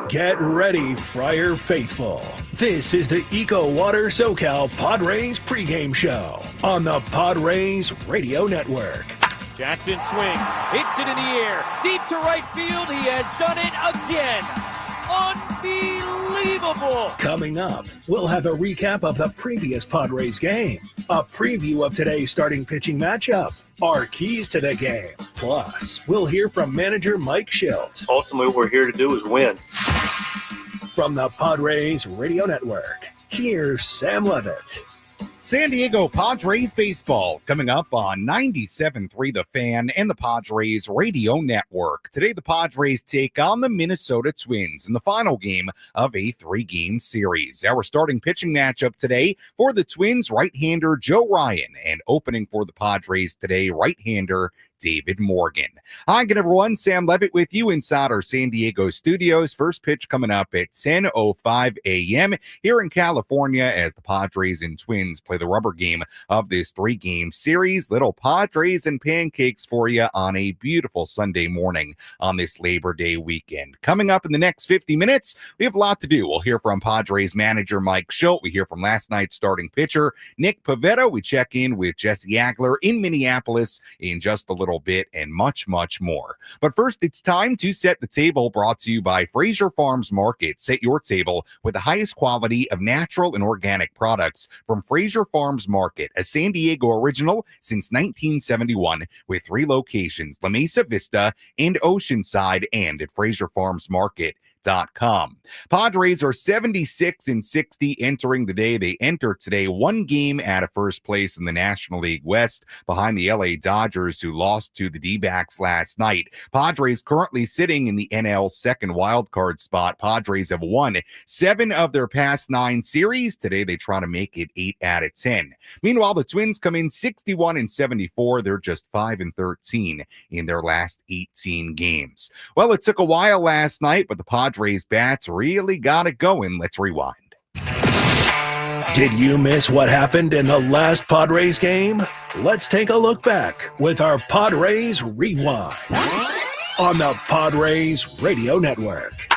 Get ready, Friar Faithful. This is the EcoWater SoCal Padres pregame show on the Padres Radio Network. Jackson swings, hits it in the air, deep to right field. He has done it again. Unbelievable. Coming up, we'll have a recap of the previous Padres game, a preview of today's starting pitching matchup, our keys to the game. Plus, we'll hear from manager Mike Shildt. Ultimately, what we're here to do is win. From the Padres Radio Network, here's Sam Levitt. San Diego Padres baseball coming up on 97.3 The Fan and the Padres Radio Network. Today, the Padres take on the Minnesota Twins in the final game of a 3-game series. Our starting pitching matchup today for the Twins, right-hander Joe Ryan, and opening for the Padres today, right-hander David Morgan. Hi again, everyone. Sam Levitt with you inside our San Diego studios. First pitch coming up at 10:05 a.m. here in California as the Padres and Twins play the rubber game of this 3-game series. Little Padres and pancakes for you on a beautiful Sunday morning on this Labor Day weekend. Coming up in the next 50 minutes, we have a lot to do. We'll hear from Padres manager Mike Shildt. We hear from last night's starting pitcher Nick Pivetta. We check in with Jesse Agler in Minneapolis in just a little bit, and much more. But first, it's time to set the table, brought to you by Fraser Farms Market. Set your table with the highest quality of natural and organic products from Fraser Farms Market, a San Diego original since 1971 with 3 locations, La Mesa Vista and Oceanside, and at FraserFarmsMarket.com. Padres are 76-60 entering the day. They enter today 1 game out of first place in the National League West behind the LA Dodgers, who lost to the D-backs last night. Padres currently sitting in the NL second wildcard spot. Padres have won 7 of their past 9 series. Today they try to make it 8 out of 10. Meanwhile, the Twins come in 61-74. They're just 5-13 in their last 18 games. Well, it took a while last night, but the Padres bats really got it going. Let's rewind. Did you miss what happened in the last Padres game? Let's take a look back with our Padres Rewind on the Padres Radio Network.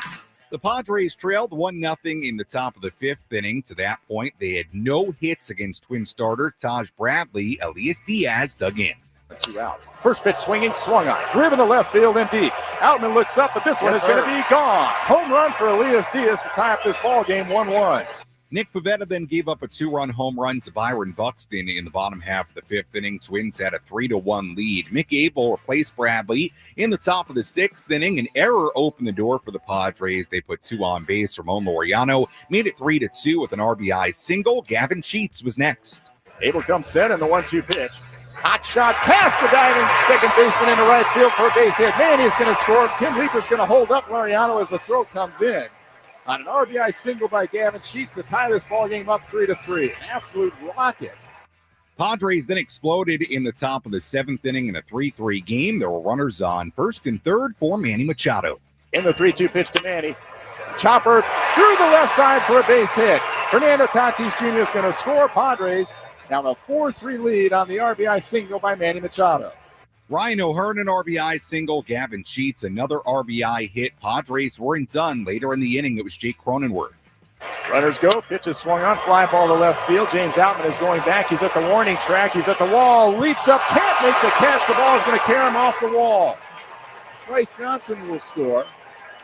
The Padres trailed 1-0 in the top of the 5th inning. To that point, they had no hits against Twin starter Taj Bradley. Elias Diaz dug in. 2 outs. First pitch swinging, swung on, driven to left field and deep. Outman looks up, but this one is going to be gone. Home run for Elias Diaz to tie up this ball game 1-1. Nick Pivetta then gave up a 2-run home run to Byron Buxton in the bottom half of the 5th inning. Twins had a 3-1 lead. Mick Abel replaced Bradley in the top of the 6th inning. An error opened the door for the Padres. They put 2 on base. Ramon Laureano made it 3-2 with an RBI single. Gavin Sheets was next. Abel comes set in the 1-2 pitch. Hot shot past the diving second baseman into right field for a base hit. Manny's going to score. Tim Leaper's going to hold up Laureano as the throw comes in on an RBI single by Gavin Sheets to tie this ball game up 3-3. An absolute rocket. Padres then exploded in the top of the 7th inning in a 3-3 game. There were runners on first and third for Manny Machado. In the 3-2 pitch to Manny. Chopper through the left side for a base hit. Fernando Tatis Jr. is going to score. Padres now a 4-3 lead on the RBI single by Manny Machado. Ryan O'Hearn, an RBI single. Gavin Sheets, another RBI hit. Padres weren't done. Later in the inning, it was Jake Cronenworth. Runners go. Pitch is swung on. Fly ball to left field. James Outman is going back. He's at the warning track. He's at the wall. Leaps up. Can't make the catch. The ball is going to carry him off the wall. Bryce Johnson will score.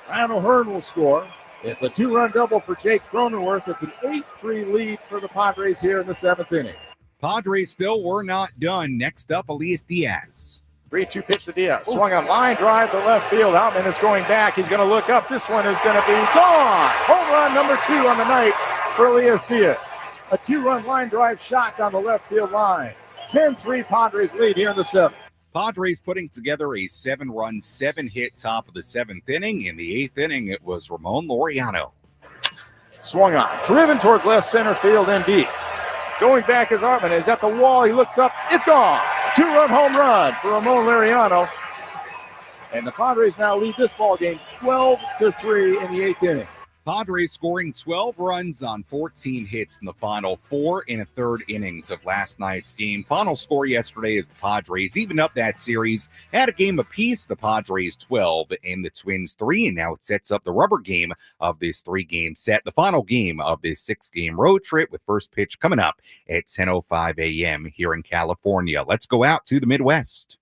Ryan O'Hearn will score. It's a 2-run double for Jake Cronenworth. It's an 8-3 lead for the Padres here in the 7th inning. Padres still were not done. Next up, Elias Diaz. 3-2 pitch to Diaz. Swung on line drive to left field. Outman is going back. He's going to look up. This one is going to be gone. Home run number 2 on the night for Elias Diaz. A 2-run line drive shot down the left field line. 10-3 Padres lead here in the 7th. Padres putting together a 7-run, 7-hit top of the 7th inning. In the 8th inning, it was Ramon Laureano. Swung on. Driven towards left center field and deep. Going back is Artman. He's at the wall. He looks up. It's gone. 2-run home run for Ramon Laureano. And the Padres now lead this ball game 12-3 in the 8th inning. Padres scoring 12 runs on 14 hits in the final 4 1/3 innings of last night's game. Final score yesterday is the Padres evened up that series at a game apiece. The Padres 12 and the Twins 3, and now it sets up the rubber game of this 3-game set, the final game of this 6-game road trip, with first pitch coming up at 10:05 a.m. here in California. Let's go out to the Midwest.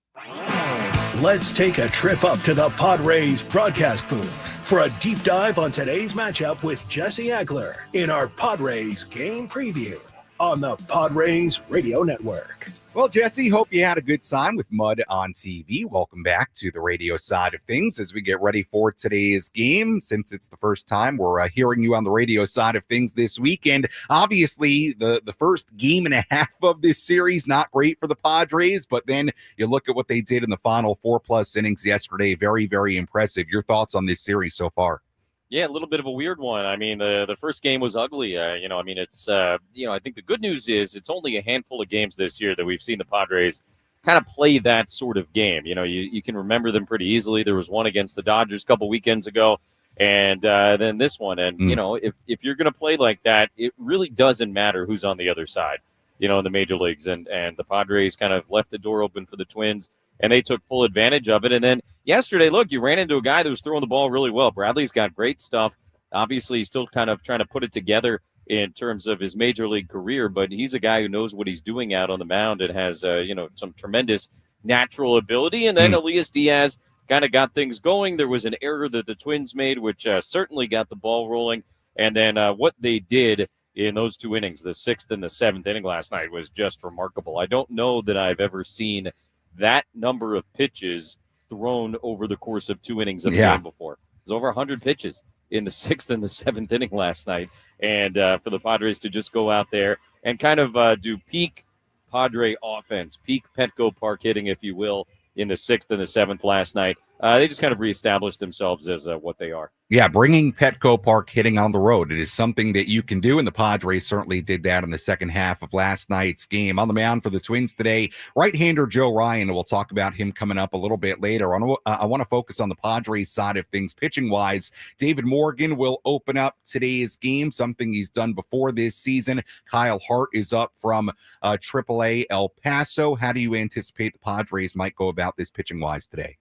Let's take a trip up to the Padres broadcast booth for a deep dive on today's matchup with Jesse Agler in our Padres game preview on the Padres Radio Network. Well, Jesse, hope you had a good time with Mud on TV. Welcome back to the radio side of things as we get ready for today's game. Since it's the first time we're hearing you on the radio side of things this weekend, obviously the first game and a half of this series, not great for the Padres, but then you look at what they did in the final 4+ innings yesterday. Very, very impressive. Your thoughts on this series so far? Yeah, a little bit of a weird one. I mean, the first game was ugly. It's, I think the good news is it's only a handful of games this year that we've seen the Padres kind of play that sort of game. You can remember them pretty easily. There was one against the Dodgers a couple weekends ago, and then this one. And, if you're going to play like that, it really doesn't matter who's on the other side, in the major leagues. And the Padres kind of left the door open for the Twins, and they took full advantage of it. And then yesterday, look, you ran into a guy that was throwing the ball really well. Bradley's got great stuff. Obviously, he's still kind of trying to put it together in terms of his major league career, but he's a guy who knows what he's doing out on the mound and has, some tremendous natural ability. And then Elias Diaz kind of got things going. There was an error that the Twins made, which certainly got the ball rolling. And then what they did in those 2 innings, the 6th and the 7th inning last night, was just remarkable. I don't know that I've ever seen that number of pitches thrown over the course of 2 innings of the game before. It was over 100 pitches in the 6th and the 7th inning last night. And for the Padres to just go out there and kind of do peak Padre offense, peak Petco Park hitting, if you will, in the 6th and the 7th last night, they just kind of reestablished themselves as what they are. Yeah, bringing Petco Park hitting on the road. It is something that you can do, and the Padres certainly did that in the second half of last night's game. On the mound for the Twins today, right-hander Joe Ryan. We'll talk about him coming up a little bit later. I want to focus on the Padres side of things. Pitching-wise, David Morgan will open up today's game, something he's done before this season. Kyle Hart is up from AAA El Paso. How do you anticipate the Padres might go about this pitching-wise today?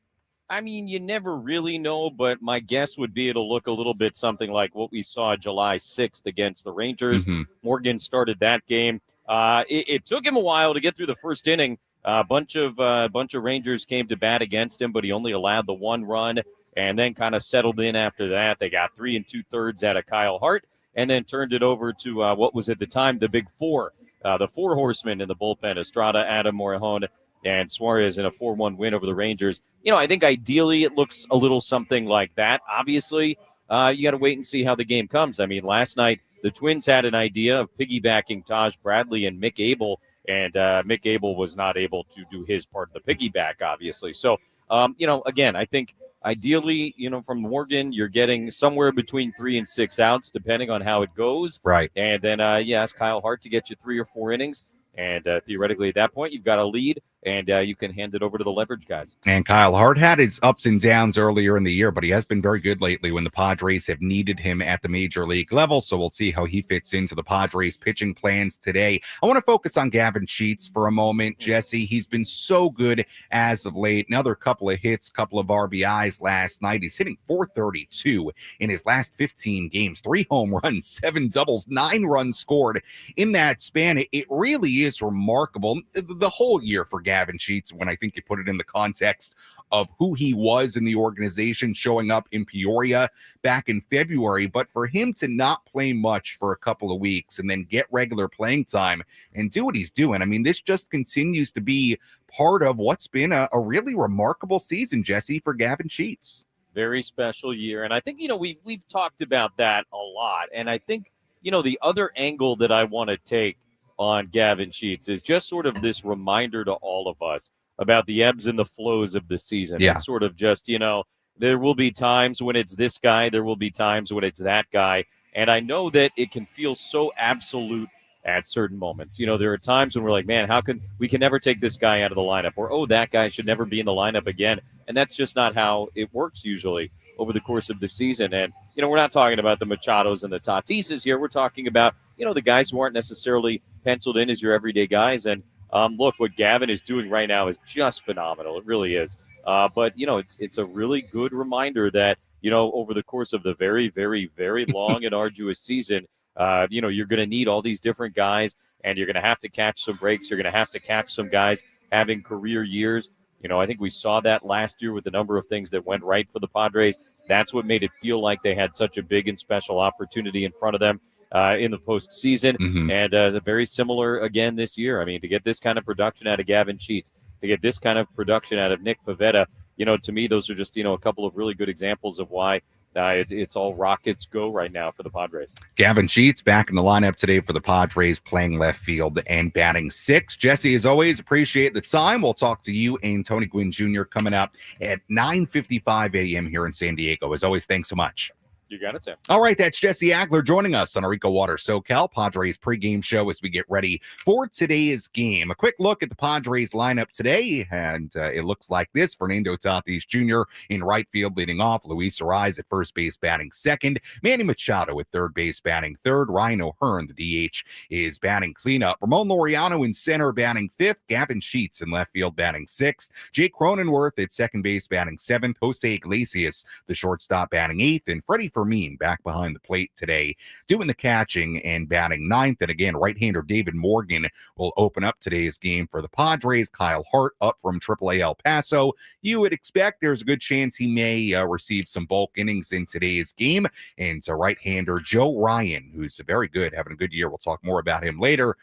I mean, you never really know, but my guess would be it'll look a little bit something like what we saw July 6th against the Rangers. Morgan started that game. It took him a while to get through the first inning. A bunch of Rangers came to bat against him, but he only allowed the 1 run and then kind of settled in after that. They got 3 2/3 out of Kyle Hart and then turned it over to what was at the time the Big Four, the 4 horsemen in the bullpen: Estrada, Adam, Morejon, and Suarez in a 4-1 win over the Rangers. I think ideally it looks a little something like that. Obviously, you got to wait and see how the game comes. I mean, last night the Twins had an idea of piggybacking Taj Bradley and Mick Abel, and Mick Abel was not able to do his part of the piggyback, obviously. So, again, I think ideally, from Morgan, you're getting somewhere between 3 and 6 outs, depending on how it goes. Right. And then, ask Kyle Hart to get you 3 or 4 innings. And theoretically, at that point, you've got a lead, and you can hand it over to the leverage guys. And Kyle Hart had his ups and downs earlier in the year, but he has been very good lately when the Padres have needed him at the major league level. So we'll see how he fits into the Padres pitching plans today. I want to focus on Gavin Sheets for a moment, Jesse. He's been so good as of late. Another couple of hits, couple of RBIs last night. He's hitting .432 in his last 15 games, 3 home runs, 7 doubles, 9 runs scored in that span. It really is remarkable. The whole year for Gavin Sheets, when I think you put it in the context of who he was in the organization, showing up in Peoria back in February, but for him to not play much for a couple of weeks and then get regular playing time and do what he's doing, I mean, this just continues to be part of what's been a really remarkable season, Jesse, for Gavin Sheets. Very special year. And I think, we've talked about that a lot. And I think, the other angle that I want to take on Gavin Sheets is just sort of this reminder to all of us about the ebbs and the flows of the season. Yeah. It's sort of just, there will be times when it's this guy, there will be times when it's that guy. And I know that it can feel so absolute at certain moments. There are times when we're like, man, we can never take this guy out of the lineup, or, oh, that guy should never be in the lineup again. And that's just not how it works usually. over the course of the season. And, we're not talking about the Machados and the Tatises here. We're talking about, the guys who aren't necessarily penciled in as your everyday guys. And look, what Gavin is doing right now is just phenomenal. It really is. But, it's a really good reminder that, over the course of the very, very, very long and arduous season, you're going to need all these different guys, and you're going to have to catch some breaks. You're going to have to catch some guys having career years. I think we saw that last year with the number of things that went right for the Padres. That's what made it feel like they had such a big and special opportunity in front of them in the postseason. Mm-hmm. And very similar again this year. I mean, to get this kind of production out of Gavin Sheets, to get this kind of production out of Nick Pivetta, to me, those are just, a couple of really good examples of why it's all Rockets go right now for the Padres. Gavin Sheets back in the lineup today for the Padres, playing left field and batting sixth. Jesse, as always, appreciate the time. We'll talk to you and Tony Gwynn Jr. coming up at 9:55 a.m. here in San Diego. As always, thanks so much. You got it, Sam. All right, that's Jesse Agler joining us on our EcoWater SoCal Padres pregame show as we get ready for today's game. A quick look at the Padres lineup today, and it looks like this. Fernando Tatis Jr. in right field leading off. Luis Ariz at first base batting second. Manny Machado at third base batting third. Ryan O'Hearn, the DH, is batting cleanup. Ramon Laureano in center batting fifth. Gavin Sheets in left field batting sixth. Jake Cronenworth at second base batting seventh. Jose Iglesias, the shortstop, batting eighth. And Freddie Fermin back behind the plate today, doing the catching and batting ninth. And again, right-hander David Morgan will open up today's game for the Padres. Kyle Hart up from AAA El Paso. You would expect there's a good chance he may receive some bulk innings in today's game. And so right-hander Joe Ryan, who's very good, having a good year. We'll talk more about him later.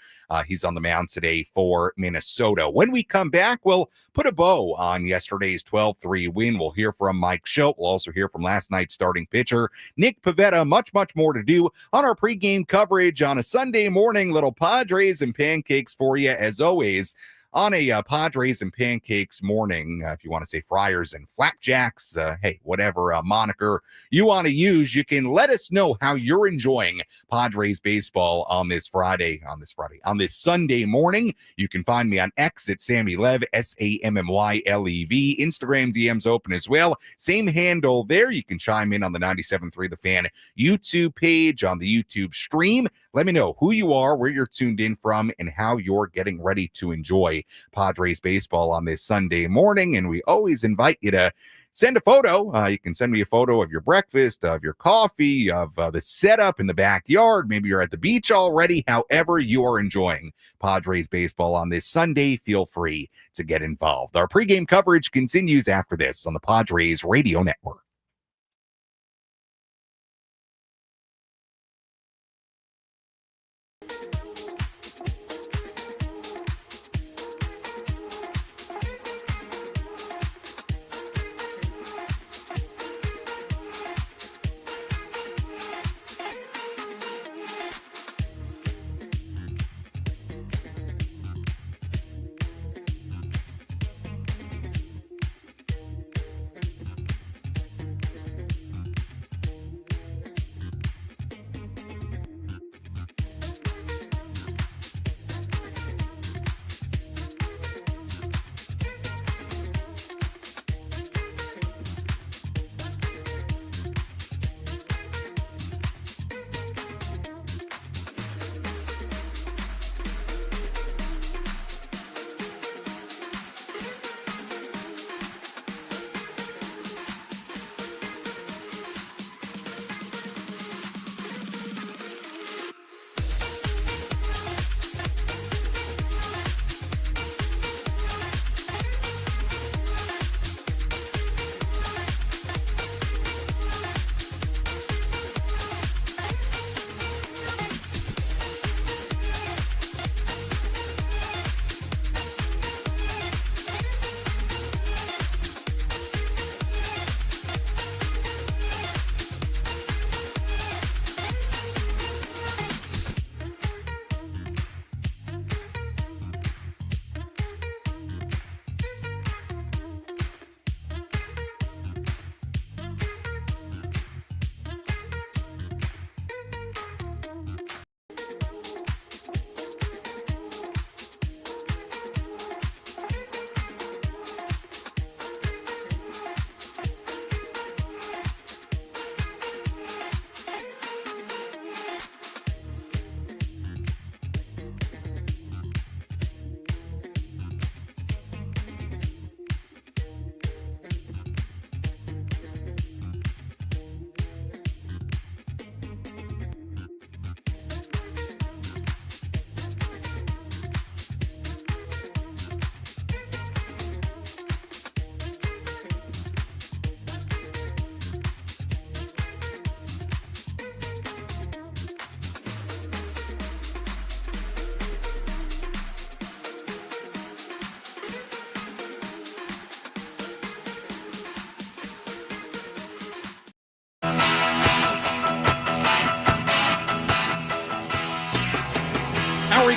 He's on the mound today for Minnesota. When we come back, we'll put a bow on yesterday's 12-3 win. We'll hear from Mike Shildt. We'll also hear from last night's starting pitcher, Nick Pivetta. Much more to do on our pregame coverage on a Sunday morning. Little Padres and pancakes for you, as always, on a Padres and pancakes morning. If you want to say Friars and flapjacks, hey, whatever moniker you want to use, you can let us know how you're enjoying Padres baseball on this Sunday morning. You can find me on X at Sammy Lev, SAMMYLEV. Instagram DMs open as well. Same handle there. You can chime in on the 97.3 The Fan YouTube page, on the YouTube stream. Let me know who you are, where you're tuned in from, and how you're getting ready to enjoy Padres baseball on this Sunday morning. And we always invite you to send a photo. You can send me a photo of your breakfast, of your coffee, of the setup in the backyard. Maybe you're at the beach already. However you are enjoying Padres baseball on this Sunday, feel free to get involved. Our pregame coverage continues after this on the Padres Radio Network.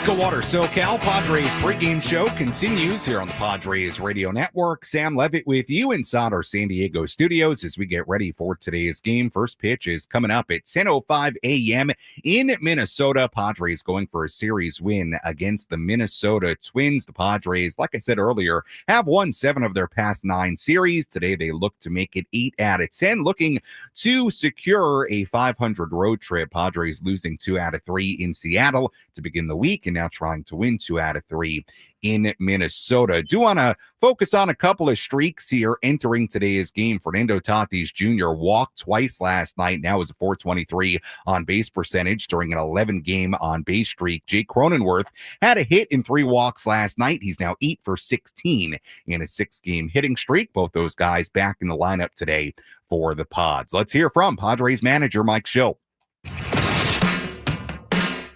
EcoWater SoCal Padres pregame show continues here on the Padres Radio Network. Sam Levitt with you inside our San Diego studios as we get ready for today's game. First pitch is coming up at 10:05 a.m. in Minnesota. Padres going for a series win against the Minnesota Twins. The Padres, like I said earlier, have won 7 of their past 9 series. Today they look to make it 8 out of 10, looking to secure a 500 road trip. Padres losing 2 out of 3 in Seattle to begin the week, and now trying to win 2 out of 3 in Minnesota. Do want to focus on a couple of streaks here entering today's game. Fernando Tatis Jr. walked twice last night. Now is a .423 on base percentage during an 11-game on base streak. Jake Cronenworth had a hit in 3 walks last night. He's now 8 for 16 in a 6-game hitting streak. Both those guys back in the lineup today for the Pods. Let's hear from Padres manager Mike Shildt.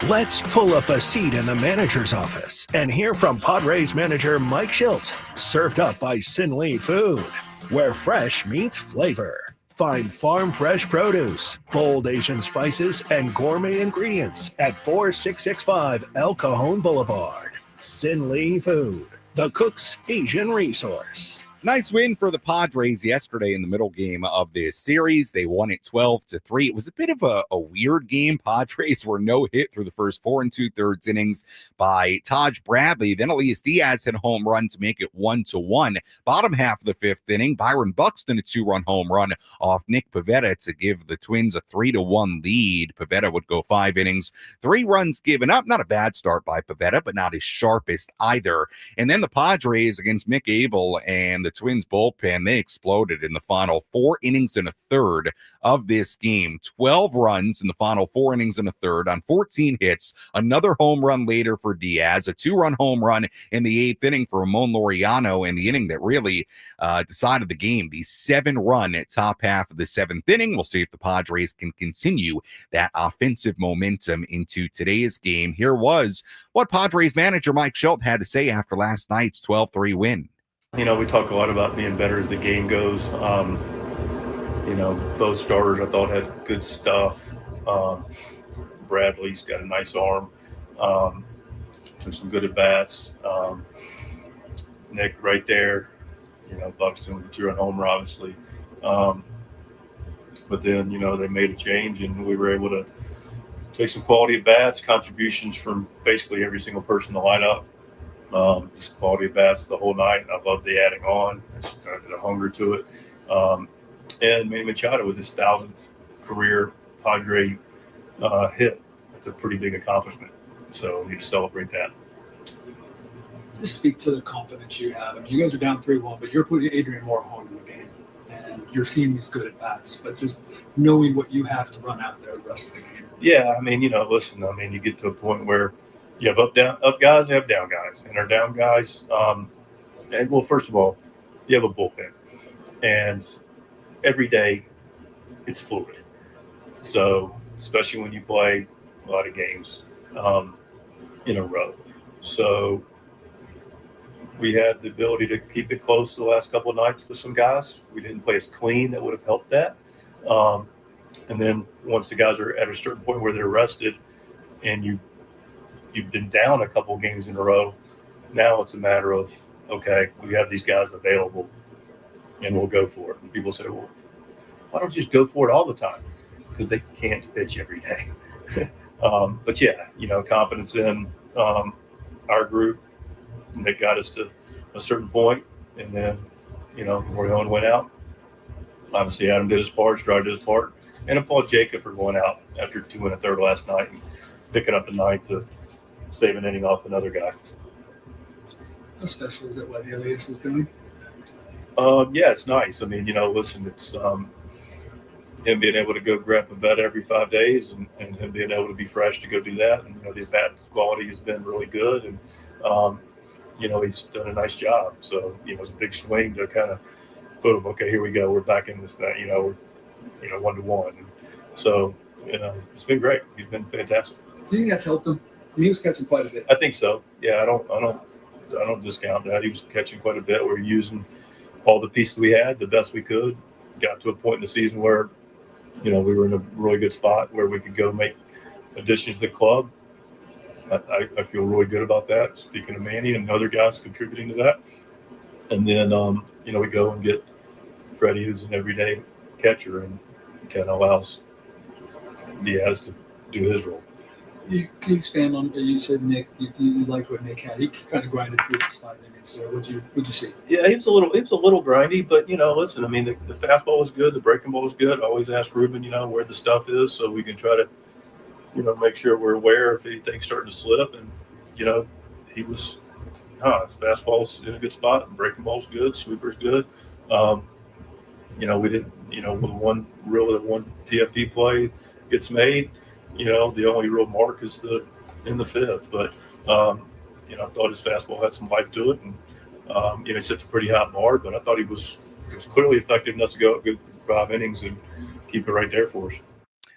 Let's pull up a seat in the manager's office and hear from Padres manager Mike Shildt. Served up by Sin Lee Food, where fresh meets flavor. Find farm fresh produce, bold Asian spices, and gourmet ingredients at 4665 El Cajon Boulevard. Sin Lee Food, the cook's Asian resource. Nice win for the Padres yesterday in the middle game of this series. They won it 12-3. It was a bit of a weird game. Padres were no hit through the first 4 2/3 innings by Taj Bradley. Then Elias Diaz hit a home run to make it 1-1. Bottom half of the 5th inning, Byron Buxton a 2-run home run off Nick Pivetta to give the Twins a 3-1 lead. Pivetta would go 5 innings, 3 runs given up. Not a bad start by Pivetta, but not his sharpest either. And then the Padres against Mick Abel and the Twins bullpen, they exploded in the final 4 innings and a third of this game. 12 runs in the final 4 innings and a third on 14 hits. Another home run later for Diaz, a 2-run home run in the 8th inning for Ramon Laureano in the inning that really decided the game. The 7-run top half of the 7th inning. We'll see if the Padres can continue that offensive momentum into today's game. Here was what Padres manager Mike Shildt had to say after last night's 12-3 win. You know, we talk a lot about being better as the game goes. You know, both starters I thought had good stuff. Bradley's got a nice arm, took some good at-bats. Nick right there, you know, Buxton with the 2-run homer, obviously. But then, you know, they made a change and we were able to take some quality at-bats, contributions from basically every single person in the lineup. Just quality of bats the whole night. I love the adding on. The hunger to it. And Manny Machado with his 1,000th career Padre hit. That's a pretty big accomplishment. So we need to celebrate that. Just speak to the confidence you have. I mean, you guys are down 3-1, but you're putting Adrian Moore home in the game. And you're seeing these good at-bats. But just knowing what you have to run out there the rest of the game. Yeah, I mean, you know, listen, I mean, you get to a point where you have up guys, you have down guys. And our down guys, and well, first of all, you have a bullpen. And every day it's fluid. So, especially when you play a lot of games in a row. So, we had the ability to keep it close the last couple of nights with some guys. We didn't play as clean. That would have helped that. And then once the guys are at a certain point where they're rested and you've been down a couple of games in a row, now it's a matter of, okay, we have these guys available and we'll go for it. And people say, well, why don't you just go for it all the time? Because they can't pitch every day. But yeah, you know, confidence in our group. Nick got us to a certain point, and then, you know, Morillon went out. Obviously, Adam did his part, Stroud did his part, and applaud Jacob for going out after 2 1/3 last night and picking up the 9th to save an inning off another guy. How special is it what Elias is doing? Yeah, it's nice. I mean, you know, listen, it's him being able to go grab Pivetta every 5 days and him being able to be fresh to go do that. And, you know, the bat quality has been really good. And, you know, he's done a nice job. So, you know, it's a big swing to kind of, boom, okay, here we go. We're back in this, you know, 1-1. And so, you know, it's been great. He's been fantastic. Do you think that's helped him? I mean, he was catching quite a bit. I think so. Yeah, I don't discount that. He was catching quite a bit. We're using all the pieces we had the best we could. Got to a point in the season where, you know, we were in a really good spot where we could go make additions to the club. I feel really good about that. Speaking of Manny and other guys contributing to that. And then, we go and get Freddie, who's an everyday catcher, and kind of allows Diaz to do his role. Can you expand on? You said Nick, you liked what Nick had. He kind of grinded through his 5 innings. So what'd you see? Yeah, he was a little grindy, but listen, I mean, the fastball was good, the breaking ball was good. I always ask Ruben, where the stuff is, so we can try to, make sure we're aware if anything's starting to slip. And he was, his fastball's in a good spot, and breaking ball's good, sweeper's good. We didn't, with one TFP play gets made. The only real mark is in the 5th, but I thought his fastball had some life to it, and he sits a pretty high bar, but I thought he was clearly effective enough to go a good 5 innings and keep it right there for us.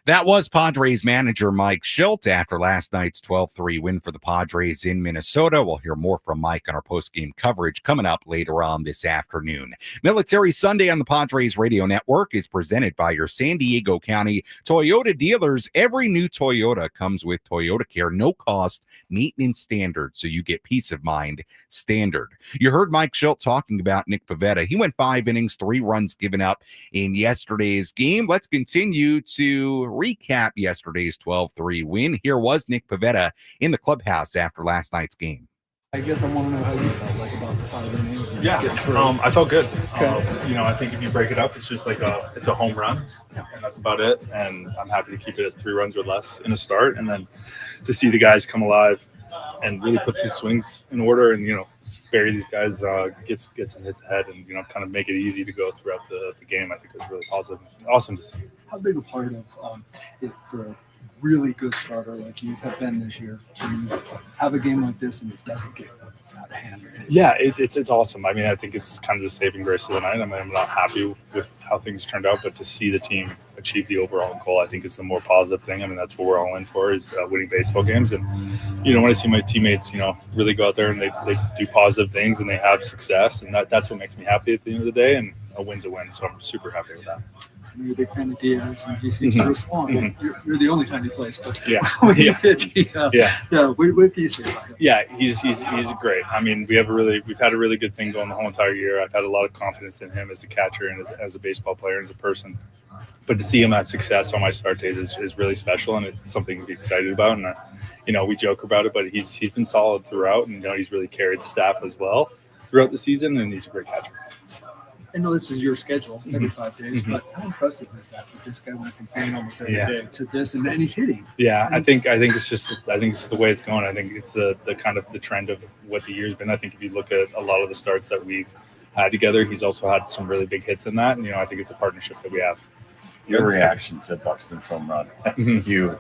That was Padres manager Mike Shildt after last night's 12-3 win for the Padres in Minnesota. We'll hear more from Mike on our post-game coverage coming up later on this afternoon. Military Sunday on the Padres Radio Network is presented by your San Diego County Toyota dealers. Every new Toyota comes with Toyota Care, no cost, maintenance standard, so you get peace of mind standard. You heard Mike Shildt talking about Nick Pivetta. He went 5 innings, 3 runs given up in yesterday's game. Let's continue to recap yesterday's 12-3 win. Here was Nick Pivetta in the clubhouse after last night's game. I guess I want to know how you felt like about the 5 innings. Yeah, I felt good. Okay. I think if you break it up, it's just like it's a home run, and that's about it. And I'm happy to keep it at 3 runs or less in a start, and then to see the guys come alive and really put some swings in order, and bury these guys, get some hits ahead, and kind of make it easy to go throughout the game. I think it was really positive, awesome to see. How big a part of it for a really good starter like you have been this year to have a game like this and it doesn't get out of hand? Yeah, it's awesome. I mean, I think it's kind of the saving grace of the night. I mean, I'm not happy with how things turned out, but to see the team achieve the overall goal, I think is the more positive thing. I mean, that's what we're all in for, is winning baseball games. And when I see my teammates, really go out there and they do positive things and they have success, and that's what makes me happy at the end of the day. And a win's a win, so I'm super happy with that. You're a big fan of Diaz, and he seems to respond. Mm-hmm. You're the only time he plays, but when he pitch, what do you say about him? Yeah, he's great. I mean, we've had a really good thing going the whole entire year. I've had a lot of confidence in him as a catcher and as a baseball player and as a person. But to see him have success on my start days is really special, and it's something to be excited about. And we joke about it, but he's been solid throughout, and he's really carried the staff as well throughout the season, and he's a great catcher. I know this is your schedule every 5 days, but how impressive is that this guy went from playing almost every day to this, and then he's hitting? Yeah, I think it's just the way it's going. I think it's the kind of the trend of what the year's been. I think if you look at a lot of the starts that we've had together, he's also had some really big hits in that, and I think it's a partnership that we have. Your reaction to Buxton's home run, you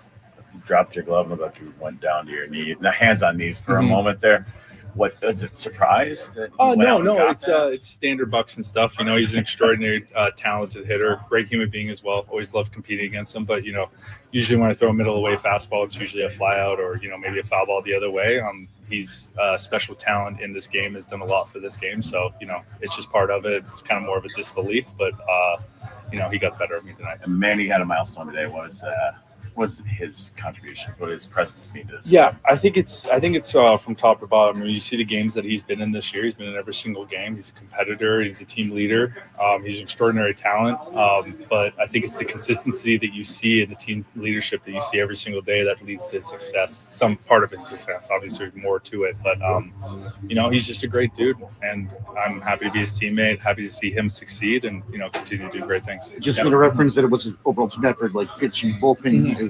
dropped your glove and looked like you went down to your knee, hands on knees for a moment there. What is it? Surprise? No. It's standard Buxton stuff. He's an extraordinary, talented hitter, great human being as well. Always love competing against him. But usually when I throw a middle away fastball, it's usually a fly out or maybe a foul ball the other way. He's special talent in this game. Has done a lot for this game. So it's just part of it. It's kind of more of a disbelief, but he got better at me tonight. And Manny had a milestone today. What's his contribution? What does his presence mean to this? Yeah, I think it's from top to bottom. I mean, you see the games that he's been in this year. He's been in every single game. He's a competitor. He's a team leader. He's an extraordinary talent. But I think it's the consistency that you see in the team leadership that you see every single day that leads to his success. Some part of his success. Obviously, there's more to it. But, he's just a great dude. And I'm happy to be his teammate, happy to see him succeed and, continue to do great things. Just want to reference that it was an overall team effort, like pitching, bullpen,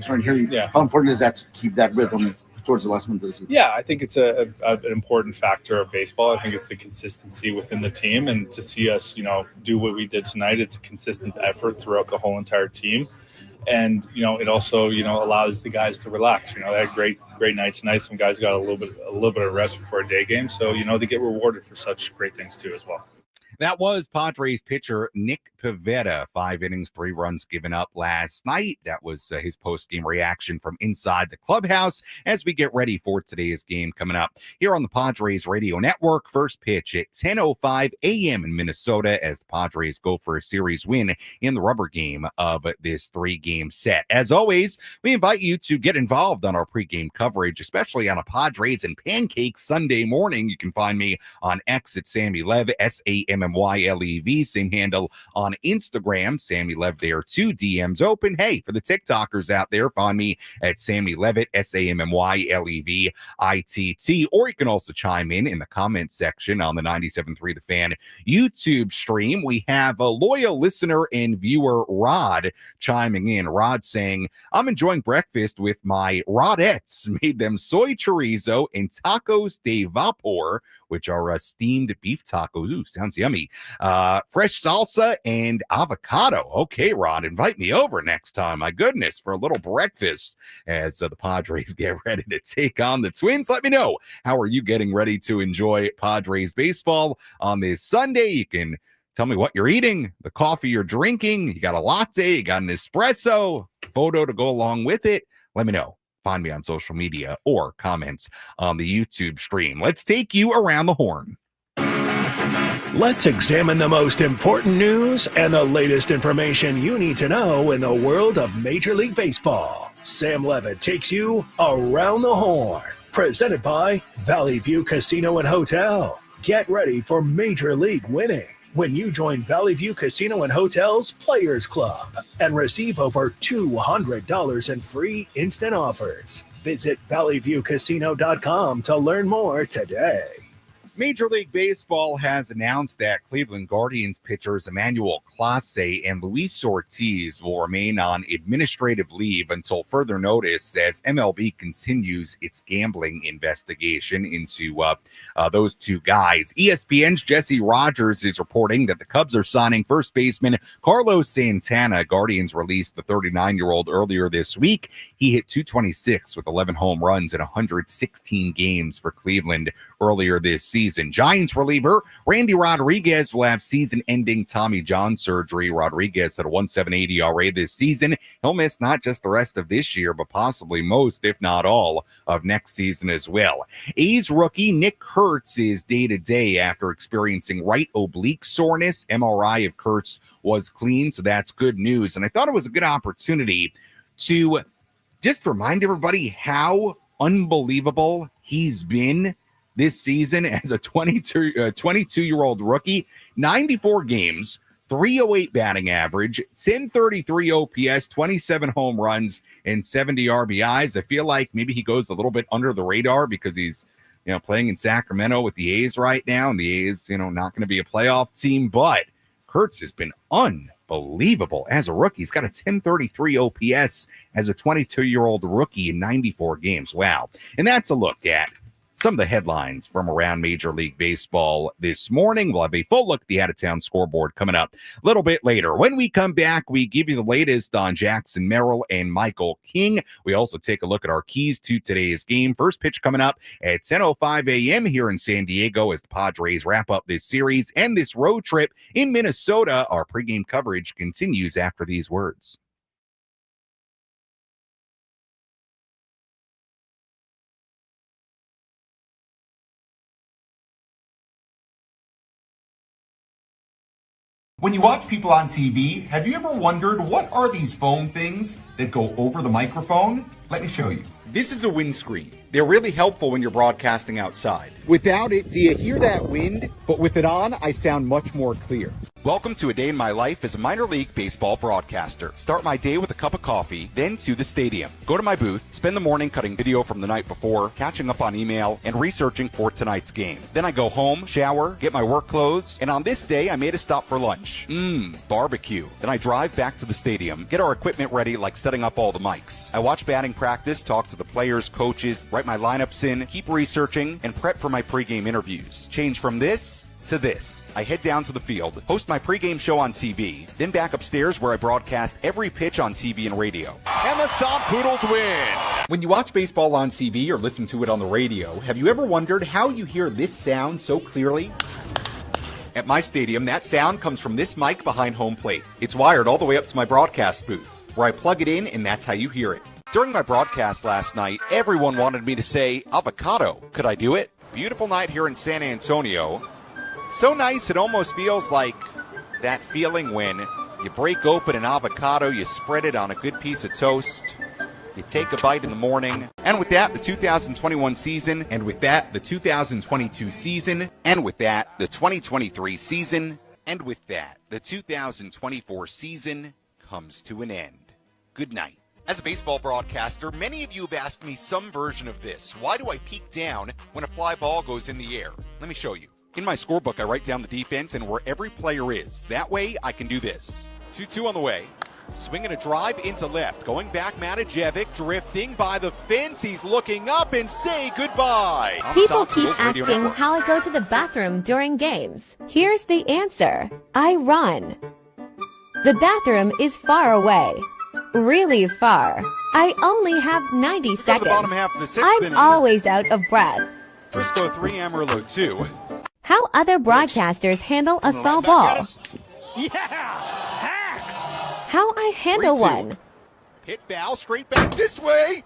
How important is that to keep that rhythm towards the last month of the season? Yeah, I think it's an important factor of baseball. I think it's the consistency within the team, and to see us, do what we did tonight, it's a consistent effort throughout the whole entire team. And, it also, allows the guys to relax. They had great night tonight. Some guys got a little bit of rest before a day game. So, they get rewarded for such great things too as well. That was Padres pitcher Nick Pivetta. 5 innings, 3 runs given up last night. That was his post-game reaction from inside the clubhouse as we get ready for today's game coming up here on the Padres Radio Network. First pitch at 10:05 a.m. in Minnesota as the Padres go for a series win in the rubber game of this 3-game set. As always, we invite you to get involved on our pregame coverage, especially on a Padres and Pancakes Sunday morning. You can find me on X at Sammy Lev, SAMMYLEV, same handle on Instagram, Sammy Lev there too. DMs open. Hey, for the TikTokers out there, find me at Sammy Levitt, SAMMYLEVITT, or you can also chime in the comment section on the 97.3 The Fan YouTube stream. We have a loyal listener and viewer, Rod, chiming in. Rod saying, I'm enjoying breakfast with my Rodettes. Made them soy chorizo and tacos de vapor, which are steamed beef tacos. Ooh, sounds yummy. Fresh salsa and avocado. Okay, Rod, invite me over next time. My goodness, for a little breakfast as the Padres get ready to take on the Twins. Let me know, how are you getting ready to enjoy Padres baseball on this Sunday? You can tell me what you're eating, the coffee you're drinking. You got a latte, you got an espresso, photo to go along with it. Let me know. Find me on social media or comments on the YouTube stream. Let's take you around the horn. Let's examine the most important news and the latest information you need to know in the world of Major League Baseball. Sam Levitt takes you around the horn. Presented by Valley View Casino and Hotel. Get ready for Major League winning when you join Valley View Casino and Hotel's Players Club and receive over $200 in free instant offers. Visit valleyviewcasino.com to learn more today. Major League Baseball has announced that Cleveland Guardians pitchers Emmanuel Clase and Luis Ortiz will remain on administrative leave until further notice as MLB continues its gambling investigation into those two guys. ESPN's Jesse Rogers is reporting that the Cubs are signing first baseman Carlos Santana. Guardians released the 39-year-old earlier this week. He hit .226 with 11 home runs in 116 games for Cleveland earlier this season. Giants reliever Randy Rodriguez will have season-ending Tommy John surgery. Rodriguez had a 1.78 ERA this season. He'll miss not just the rest of this year, but possibly most, if not all, of next season as well. A's rookie Nick Kurtz is day-to-day after experiencing right oblique soreness. MRI of Kurtz was clean, so that's good news. And I thought it was a good opportunity to just remind everybody how unbelievable he's been this season as a 22-year-old rookie. 94 games, 308 batting average, 1033 OPS, 27 home runs, and 70 RBIs. I feel like maybe he goes a little bit under the radar because he's playing in Sacramento with the A's right now, and the A's not going to be a playoff team, but Kurtz has been unbelievable as a rookie. He's got a 1033 OPS as a 22-year-old rookie in 94 games. Wow. And that's a look at some of the headlines from around Major League Baseball this morning. We'll have a full look at the out-of-town scoreboard coming up a little bit later. When we come back, we give you the latest on Jackson Merrill and Michael King. We also take a look at our keys to today's game. First pitch coming up at 10:05 a.m. here in San Diego as the Padres wrap up this series and this road trip in Minnesota. Our pregame coverage continues after these words. When you watch people on TV, have you ever wondered what are these foam things that go over the microphone? Let me show you. This is a windscreen. They're really helpful when you're broadcasting outside. Without it, do you hear that wind? But with it on, I sound much more clear. Welcome to a day in my life as a minor league baseball broadcaster. Start my day with a cup of coffee, then to the stadium. Go to my booth, spend the morning cutting video from the night before, catching up on email, and researching for tonight's game. Then I go home, shower, get my work clothes, and on this day, I made a stop for lunch. Barbecue. Then I drive back to the stadium, get our equipment ready like setting up all the mics. I watch batting practice, talk to the players, coaches, write my lineups in, keep researching, and prep for my pregame interviews. Change from this to this. I head down to the field, host my pregame show on TV, then back upstairs where I broadcast every pitch on TV and radio. And the Soft Poodles win. When you watch baseball on TV or listen to it on the radio, have you ever wondered how you hear this sound so clearly? At my stadium, that sound comes from this mic behind home plate. It's wired all the way up to my broadcast booth, where I plug it in, and that's how you hear it. During my broadcast last night, everyone wanted me to say avocado. Could I do it? Beautiful night here in San Antonio. So nice it almost feels like that feeling when you break open an avocado, you spread it on a good piece of toast, you take a bite in the morning. And with that, the 2021 season, and with that, the 2022 season, and with that, the 2023 season, and with that, the 2024 season comes to an end. Good night. As a baseball broadcaster, many of you have asked me some version of this. Why do I peek down when a fly ball goes in the air? Let me show you. In my scorebook, I write down the defense and where every player is. That way, I can do this. 2-2 on the way. Swinging a drive into left. Going back, Matajevic drifting by the fence. He's looking up and say goodbye. People keep asking how I go to the bathroom during games. Here's the answer. I run. The bathroom is far away. Really far. I only have 90 seconds. Bottom half of the sixth I'm inning. always out of breath. Frisco 3, Amarillo 2. How other broadcasters handle a foul ball. Yeah! Hacks! How I handle 3-2. one. Hit foul, straight back this way.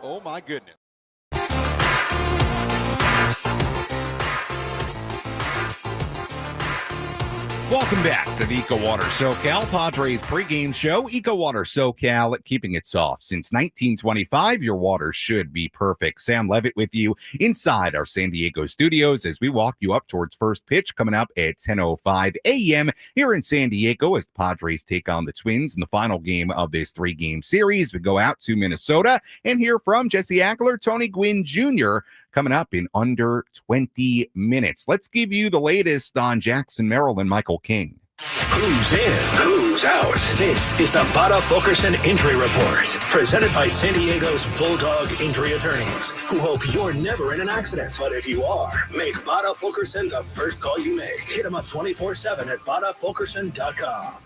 Oh my goodness. Welcome back to the EcoWater SoCal Padres pregame show. EcoWater SoCal, keeping it soft since 1925. Your water should be perfect. Sam Levitt with you inside our San Diego studios as we walk you up towards first pitch coming up at 10:05 a.m. here in San Diego as the Padres take on the Twins in the final game of this 3-game series. We go out to Minnesota and hear from Jesse Agler, Tony Gwynn Jr. coming up in under 20 minutes. Let's give you the latest on Jackson Merrill and Michael King. Who's in? Who's out? This is the Bada Fulkerson Injury Report, presented by San Diego's Bulldog Injury Attorneys, who hope you're never in an accident. But if you are, make Bada Fulkerson the first call you make. Hit them up 24/7 at badafulkerson.com.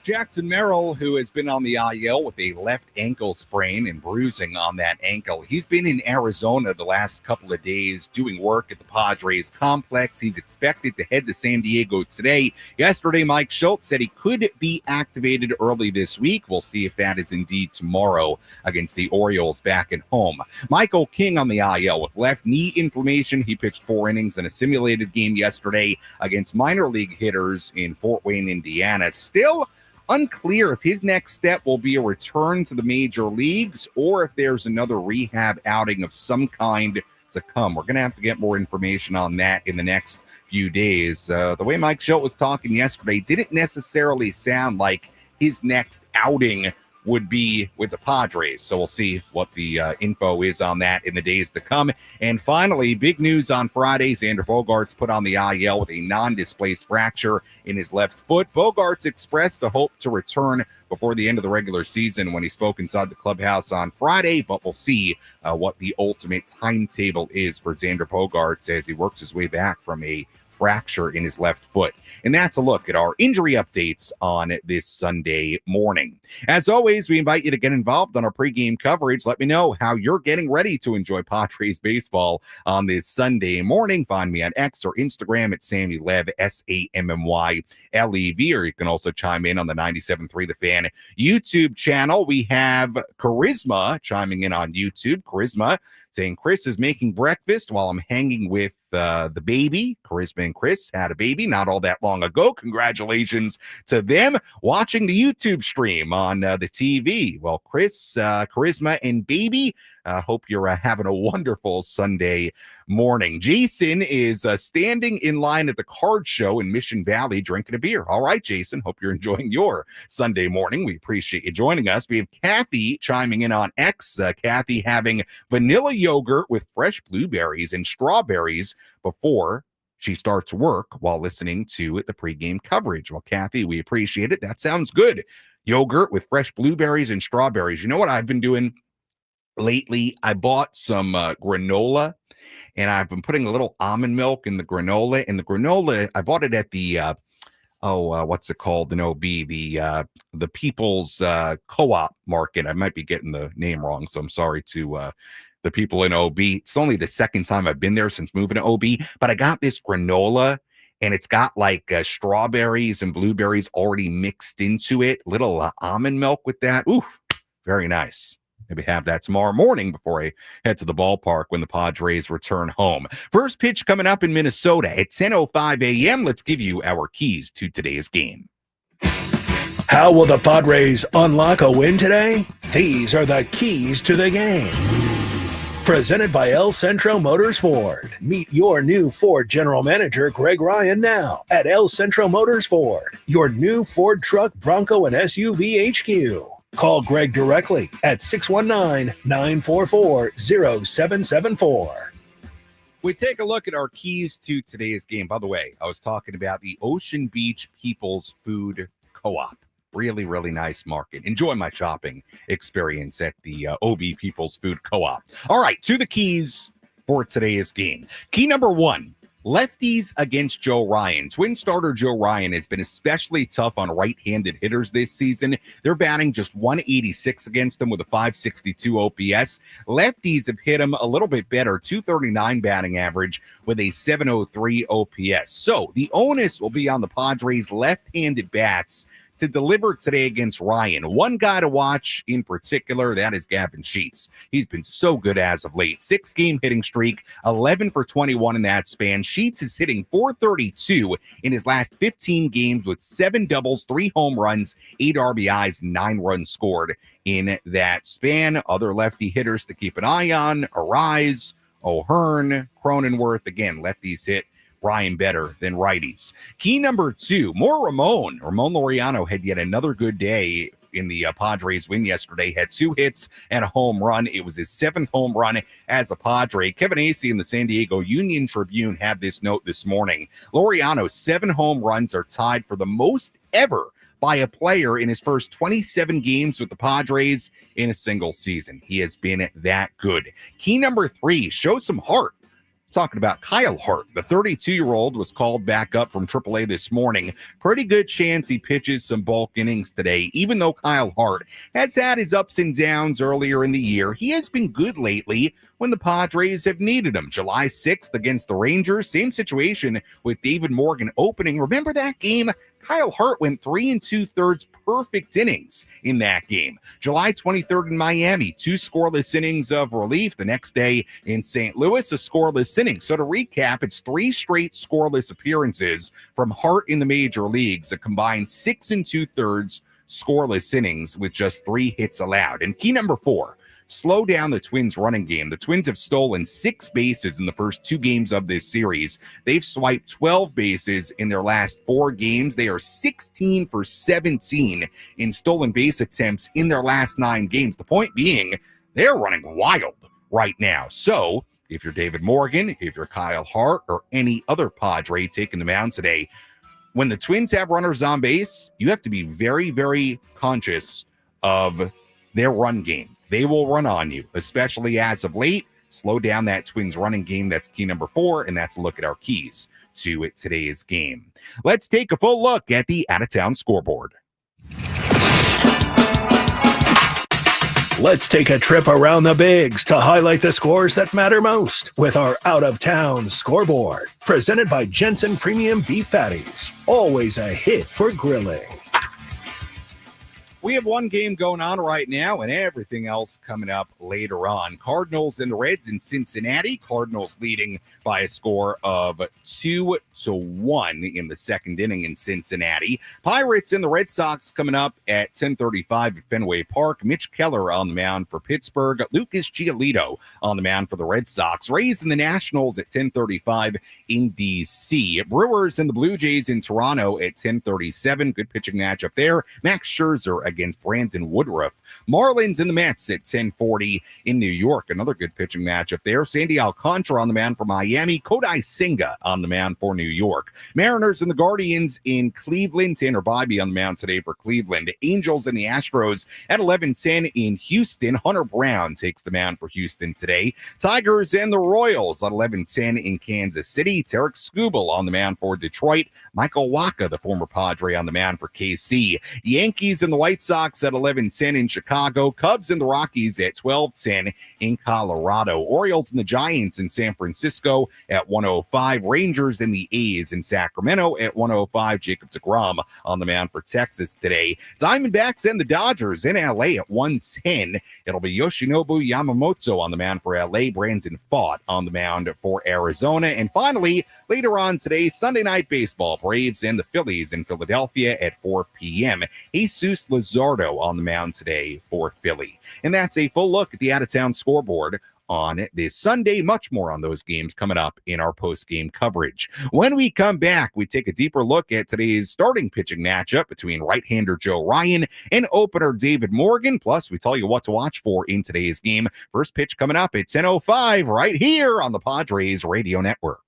Jackson Merrill, who has been on the IL with a left ankle sprain and bruising on that ankle. He's been in Arizona the last couple of days doing work at the Padres complex. He's expected to head to San Diego today. Yesterday, Mike Shildt said he could be activated early this week. We'll see if that is indeed tomorrow against the Orioles back at home. Michael King on the IL with left knee inflammation. He pitched 4 innings in a simulated game yesterday against minor league hitters in Fort Wayne, Indiana. Still unclear if his next step will be a return to the major leagues or if there's another rehab outing of some kind to come. We're going to have to get more information on that in the next few days. The way Mike Shildt was talking yesterday didn't necessarily sound like his next outing would be with the Padres. So we'll see what the info is on that in the days to come. And finally, big news on Friday. Xander Bogaerts put on the IL with a non-displaced fracture in his left foot. Bogaerts expressed the hope to return before the end of the regular season when he spoke inside the clubhouse on Friday, but we'll see what the ultimate timetable is for Xander Bogaerts as he works his way back from a fracture in his left foot. And that's a look at our injury updates on this Sunday morning. As always, we invite you to get involved on our pregame coverage. Let me know how you're getting ready to enjoy Padres baseball on this Sunday morning. Find me on X or Instagram at SammyLev, SammyLev, or you can also chime in on the 97.3 The Fan YouTube channel. We have Charisma chiming in on YouTube. Charisma saying Chris is making breakfast while I'm hanging with the baby. Charisma and Chris had a baby not all that long ago. Congratulations to them. Watching the YouTube stream on the TV. Well, Chris, Charisma, and baby, hope you're having a wonderful Sunday morning. Jason is standing in line at the card show in Mission Valley drinking a beer. All right, Jason, hope you're enjoying your Sunday morning. We appreciate you joining us. We have Kathy chiming in on X. Kathy having vanilla yogurt with fresh blueberries and strawberries before she starts work while listening to the pregame coverage. Well, Kathy, we appreciate it. That sounds good. Yogurt with fresh blueberries and strawberries. You know what I've been doing lately? I bought some granola, and I've been putting a little almond milk in the granola. And the granola, I bought it at the what's it called? The OB, the People's Co-op Market. I might be getting the name wrong, so I'm sorry to the people in OB. It's only the second time I've been there since moving to OB, but I got this granola, and it's got like strawberries and blueberries already mixed into it. Little almond milk with that. Ooh, very nice. Maybe have that tomorrow morning before I head to the ballpark when the Padres return home. First pitch coming up in Minnesota at 10:05 a.m. Let's give you our keys to today's game. How will the Padres unlock a win today? These are the keys to the game. Presented by El Centro Motors Ford. Meet your new Ford General Manager, Greg Ryan, now at El Centro Motors Ford, your new Ford truck, Bronco, and SUV HQ. Call Greg directly at 619-944-0774. We take a look at our keys to today's game. By the way, I was talking about the Ocean Beach People's Food Co-op. Really, really nice market. Enjoy my shopping experience at the OB People's Food Co-op. All right, to the keys for today's game. Key number 1. Lefties against Joe Ryan. Twin starter Joe Ryan has been especially tough on right-handed hitters this season. They're batting just 186 against him with a 562 OPS. Lefties have hit him a little bit better, 239 batting average with a 703 OPS. So the onus will be on the Padres' left-handed bats to deliver today against Ryan. One guy to watch in particular, that is Gavin Sheets. He's been so good as of late. 6-game hitting streak, 11 for 21 in that span. Sheets is hitting .432 in his last 15 games with 7 doubles, 3 home runs, 8 RBIs, 9 runs scored in that span. Other lefty hitters to keep an eye on: Arise, O'Hearn, Cronenworth. Again, lefties hit Ryan better than righties. Key number 2, more Ramon. Ramon Laureano had yet another good day in the Padres win yesterday. Had 2 hits and a home run. It was his 7th home run as a Padre. Kevin Acee in the San Diego Union Tribune had this note this morning. Laureano's 7 home runs are tied for the most ever by a player in his first 27 games with the Padres in a single season. He has been that good. Key number 3, show some heart. Talking about Kyle Hart. The 32-year-old was called back up from AAA this morning. Pretty good chance he pitches some bulk innings today. Even though Kyle Hart has had his ups and downs earlier in the year, he has been good lately when the Padres have needed him. July 6th against the Rangers, same situation with David Morgan opening. Remember that game? Kyle Hart went 3 2/3 perfect innings in that game. July 23rd in Miami, 2 scoreless innings of relief. The next day in St. Louis, a scoreless inning. So to recap, it's 3 straight scoreless appearances from Hart in the major leagues, a combined 6 2/3 scoreless innings with just 3 hits allowed. And key number 4, slow down the Twins' running game. The Twins have stolen 6 bases in the first 2 games of this series. They've swiped 12 bases in their last 4 games. They are 16 for 17 in stolen base attempts in their last 9 games. The point being, they're running wild right now. So if you're David Morgan, if you're Kyle Hart, or any other Padre taking the mound today, when the Twins have runners on base, you have to be very, very conscious of their run game. They will run on you, especially as of late. Slow down that Twins running game. That's key number 4, and that's a look at our keys to today's game. Let's take a full look at the out-of-town scoreboard. Let's take a trip around the bigs to highlight the scores that matter most with our out-of-town scoreboard. Presented by Jensen Premium Beef Patties. Always a hit for grilling. We have one game going on right now and everything else coming up later on. Cardinals and the Reds in Cincinnati. Cardinals leading by a score of 2-1 in the second inning in Cincinnati. Pirates and the Red Sox coming up at 10:35 at Fenway Park. Mitch Keller on the mound for Pittsburgh. Lucas Giolito on the mound for the Red Sox. Rays and the Nationals at 10:35 in D.C. Brewers and the Blue Jays in Toronto at 10:37. Good pitching matchup there. Max Scherzer against Brandon Woodruff. Marlins and the Mets at 10:40 in New York. Another good pitching matchup there. Sandy Alcantara on the mound for Miami. Kodai Senga on the mound for New York. Mariners and the Guardians in Cleveland. Tanner Bibee on the mound today for Cleveland. Angels and the Astros at 11:10 in Houston. Hunter Brown takes the mound for Houston today. Tigers and the Royals at 11:10 in Kansas City. Tarek Skubal on the mound for Detroit. Michael Wacha, the former Padre, on the mound for KC. Yankees and the White Sox at 11:10 in Chicago. Cubs and the Rockies at 12:10 in Colorado. Orioles and the Giants in San Francisco at 1:05. Rangers and the A's in Sacramento at 1:05. Jacob deGrom on the mound for Texas today. Diamondbacks and the Dodgers in LA at 1:10. It'll be Yoshinobu Yamamoto on the mound for LA. Brandon Pfaadt on the mound for Arizona. And finally, later on today, Sunday Night Baseball, Braves and the Phillies in Philadelphia at 4 p.m. Jesus Luzardo on the mound today for Philly. And that's a full look at the out-of-town scoreboard on this Sunday. Much more on those games coming up in our post-game coverage. When we come back, we take a deeper look at today's starting pitching matchup between right-hander Joe Ryan and opener David Morgan. Plus, we tell you what to watch for in today's game. First pitch coming up at 10:05 right here on the Padres Radio Network.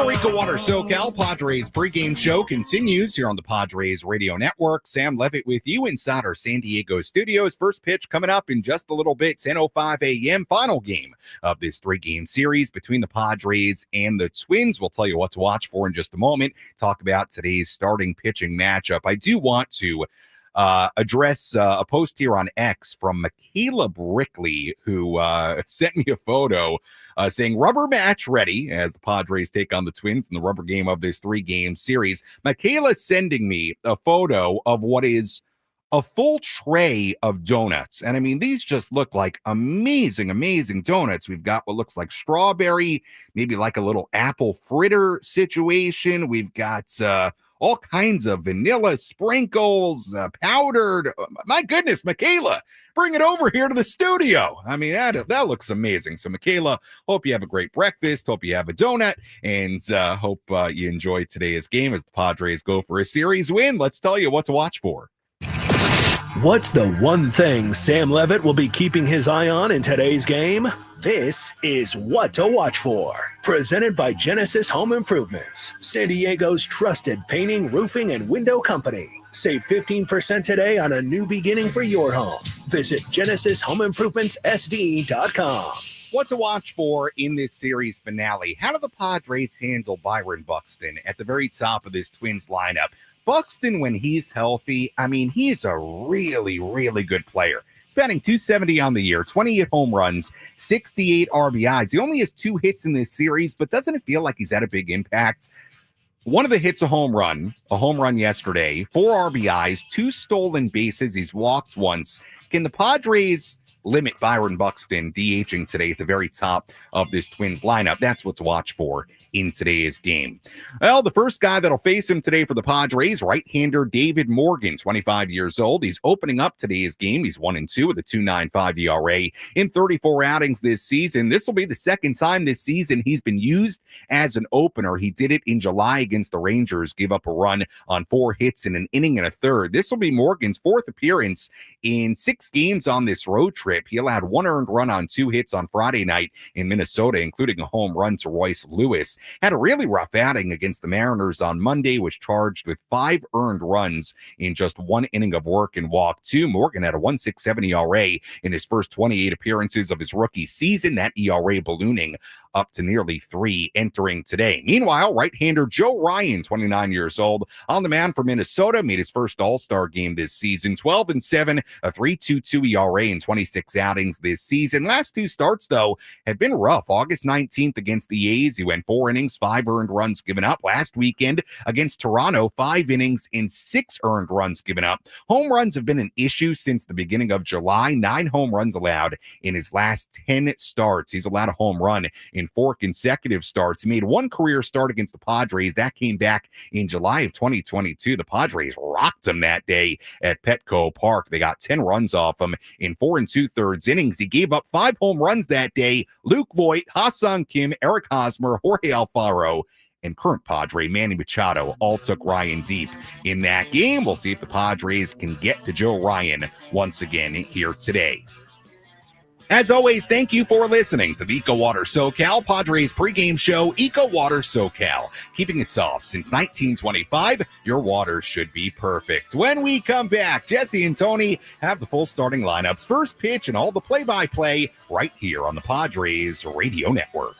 Our EcoWater SoCal Padres pregame show continues here on the Padres Radio Network. Sam Levitt with you inside our San Diego studios. First pitch coming up in just a little bit, 10:05 a.m. Final game of this three-game series between the Padres and the Twins. We'll tell you what to watch for in just a moment. Talk about today's starting pitching matchup. I do want to address a post here on X from Michaela Brickley, who sent me a photo saying rubber match ready as the Padres take on the Twins in the rubber game of this three-game series. Michaela sending me a photo of what is a full tray of donuts. And I mean, these just look like amazing, amazing donuts. We've got what looks like strawberry, maybe like a little apple fritter situation. We've got all kinds of vanilla sprinkles, powdered. My goodness, Michaela, bring it over here to the studio. I mean, that looks amazing. So, Michaela, hope you have a great breakfast. Hope you have a donut, and hope you enjoy today's game as the Padres go for a series win. Let's tell you what to watch for. What's the one thing Sam Levitt will be keeping his eye on in today's game? This is What to Watch For, presented by Genesis Home Improvements, San Diego's trusted painting, roofing, and window company. Save 15% today on a new beginning for your home. Visit GenesisHomeImprovementsSD.com. What to watch for in this series finale? How do the Padres handle Byron Buxton at the very top of this Twins lineup? Buxton, when he's healthy, I mean, he's a really, really good player. He's batting .270 on the year, 28 home runs, 68 RBIs. He only has 2 hits in this series, but doesn't it feel like he's had a big impact? One of the hits, a home run yesterday, 4 RBIs, 2 stolen bases. He's walked once. Can the Padres limit Byron Buxton DHing today at the very top of this Twins lineup? That's what to watch for in today's game. Well, the first guy that'll face him today for the Padres, right-hander David Morgan, 25 years old. He's opening up today's game. He's 1-2 with a 2.95 ERA in 34 outings this season. This will be the second time this season he's been used as an opener. He did it in July against the Rangers, gave up a run on 4 hits in an inning and a third. This will be Morgan's 4th appearance in 6 games on this road trip. He allowed 1 earned run on 2 hits on Friday night in Minnesota, including a home run to Royce Lewis. Had a really rough outing against the Mariners on Monday, was charged with 5 earned runs in just 1 inning of work and walked 2. Morgan had a 1.67 ERA in his first 28 appearances of his rookie season, that ERA ballooning up to nearly 3 entering today. Meanwhile, right-hander Joe Ryan, 29 years old, on the mound for Minnesota, made his first All-Star game this season, 12-7, a 3.22 ERA in 26 outings this season. Last 2 starts, though, have been rough. August 19th against the A's, he went 4 innings, 5 earned runs given up. Last weekend against Toronto, 5 innings and 6 earned runs given up. Home runs have been an issue since the beginning of July. 9 home runs allowed in his last 10 starts. He's allowed a home run in 4 consecutive starts. He made 1 career start against the Padres. That came back in July of 2022. The Padres rocked him that day at Petco Park. They got 10 runs off him in 4 2/3 innings. He gave up 5 home runs that day. Luke Voigt, Ha-Seong Kim, Eric Hosmer, Jorge Alfaro, and current Padre Manny Machado all took Ryan deep in that game. We'll see if the Padres can get to Joe Ryan once again here today. As always, thank you for listening to the EcoWater SoCal Padres pregame show, EcoWater SoCal. Keeping it soft since 1925, your water should be perfect. When we come back, Jesse and Tony have the full starting lineups, first pitch, and all the play-by-play right here on the Padres Radio Network.